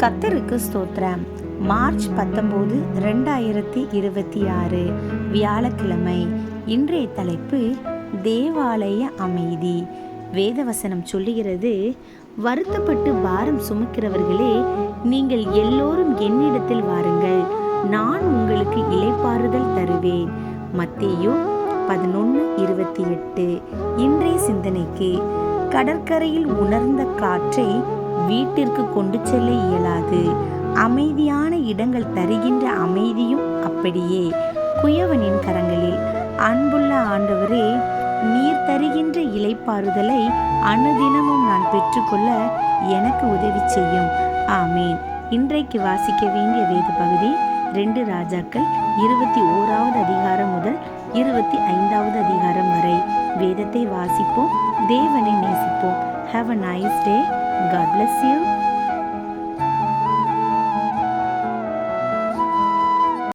கர்த்தருக்கு ஸ்தோத்திரம். மார்ச் 19, 2026 வியாழக்கிழமை. இன்றைய தலைப்பு தேவாலய அமைதி. வேதவசனம் சொல்லுகிறது, வருத்தப்பட்டு பாரம் சுமக்கிறவர்களே, நீங்கள் எல்லோரும் என்னிடத்தில் வாருங்கள், நான் உங்களுக்கு இளைப்பாறுதல் தருவேன். மத்தேயு 11:28. இன்றைய சிந்தனைக்கு, கடற்கரையில் உணர்ந்த காற்றை வீட்டிற்கு கொண்டு செல்ல இயலாது. அமைதியான இடங்கள் தருகின்ற அமைதியும் அப்படியே. குயவனின் கரங்களில். அன்புள்ள ஆண்டவரே, நீர் தருகின்ற இளைப்பாறுதலை அனுதினமும் நான் பெற்றுக்கொள்ள எனக்கு உதவி செய்யும். ஆமீன். இன்றைக்கு வாசிக்க வேண்டிய வேத பகுதி 2 ராஜாக்கள் 21வது அதிகாரம் முதல் 25வது அதிகாரம் வரை. வேதத்தை வாசிப்போம், தேவனை நேசிப்போம். Have a nice day. God bless you.